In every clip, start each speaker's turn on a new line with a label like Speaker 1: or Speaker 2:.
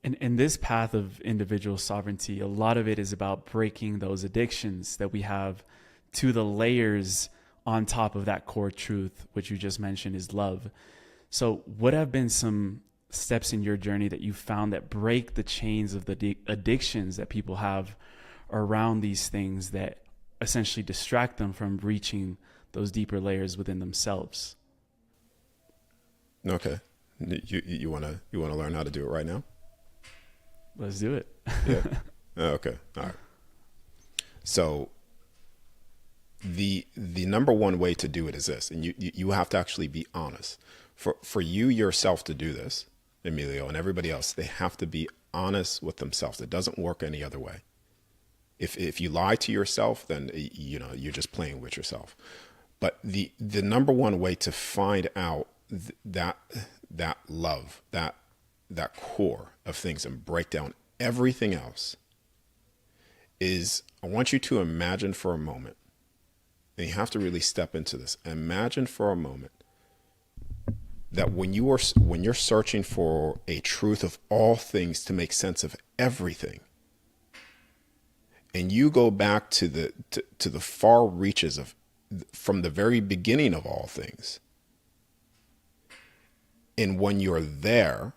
Speaker 1: And this path of individual sovereignty, a lot of it is about breaking those addictions that we have to the layers on top of that core truth, which you just mentioned is love. So what have been some steps in your journey that you found that break the chains of the addictions that people have around these things that essentially distract them from reaching those deeper layers within themselves?
Speaker 2: Okay. You wanna learn how to do it right now?
Speaker 1: Let's do it.
Speaker 2: Yeah. Okay. All right. So the number one way to do it is this, and you have to actually be honest. For you yourself to do this, Emilio, and everybody else, they have to be honest with themselves. It doesn't work any other way. If you lie to yourself, then you're just playing with yourself. But the number one way to find out that love, that core of things, and break down everything else, is I want you to imagine for a moment, and you have to really step into this. Imagine for a moment that when you're searching for a truth of all things to make sense of everything, and you go back to the far reaches of from the very beginning of all things, and when you're there,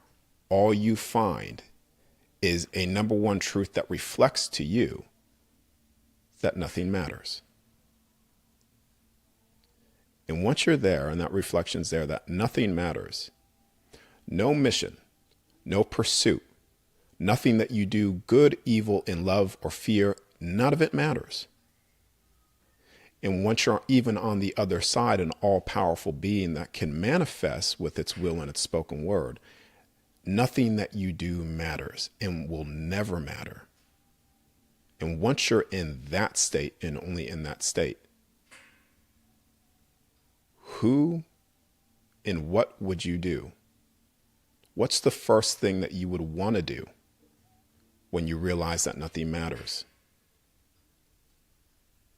Speaker 2: all you find is a number one truth that reflects to you that nothing matters. And once you're there and that reflection's there, that nothing matters, no mission, no pursuit, nothing that you do, good, evil, in love, or fear, none of it matters. And once you're even on the other side, an all-powerful being that can manifest with its will and its spoken word, nothing that you do matters and will never matter. And once you're in that state, and only in that state, who and what would you do? What's the first thing that you would want to do when you realize that nothing matters?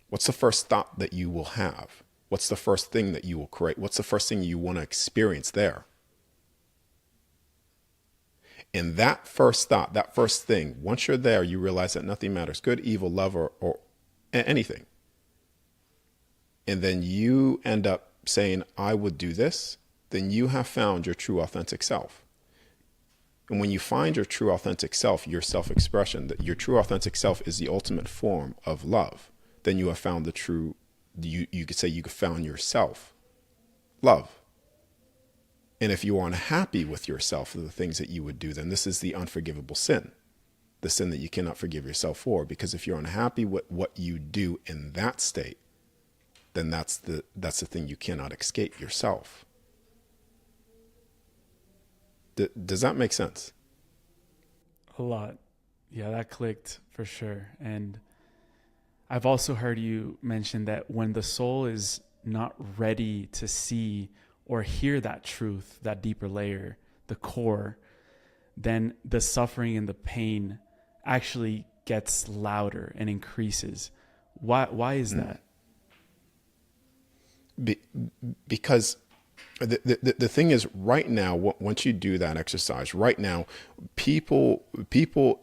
Speaker 2: What's the first thought that you will have? What's the first thing that you will create? What's the first thing you want to experience there? And that first thought, that first thing, once you're there, you realize that nothing matters, good, evil, love, or anything. And then you end up saying, I would do this, then you have found your true authentic self. And when you find your true authentic self, your self-expression, that your true authentic self is the ultimate form of love, then you have found the true, you could say you have found yourself, love. And if you are unhappy with yourself for the things that you would do, then this is the unforgivable sin, the sin that you cannot forgive yourself for. Because if you're unhappy with what you do in that state, then that's the thing you cannot escape yourself. Does that make sense?
Speaker 1: A lot. Yeah, that clicked for sure. And I've also heard you mention that when the soul is not ready to see or hear that truth, that deeper layer, the core, then the suffering and the pain actually gets louder and increases. Why is that?
Speaker 2: Because the thing is, right now, once you do that exercise, right now, people,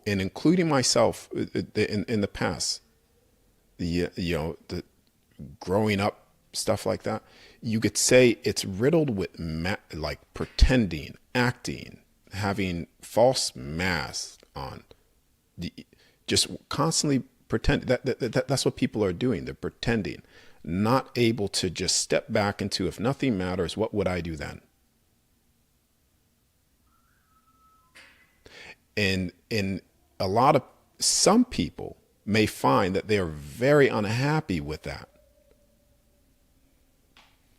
Speaker 2: and including myself in the past, the growing up, stuff like that, you could say it's riddled with like pretending, acting, having false masks on, just constantly pretend. That's what people are doing. They're pretending, not able to just step back into, if nothing matters, what would I do then? And in some people may find that they are very unhappy with that.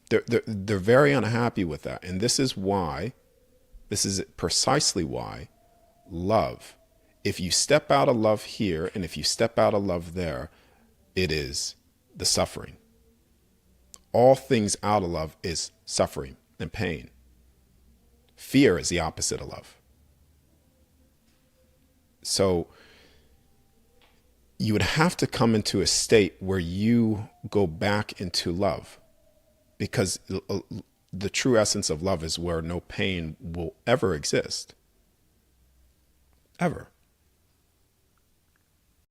Speaker 2: They're very unhappy with that. And this is precisely why love, if you step out of love here and if you step out of love there, it is the suffering. All things out of love is suffering and pain. Fear is the opposite of love. So you would have to come into a state where you go back into love, because the true essence of love is where no pain will ever exist. ever.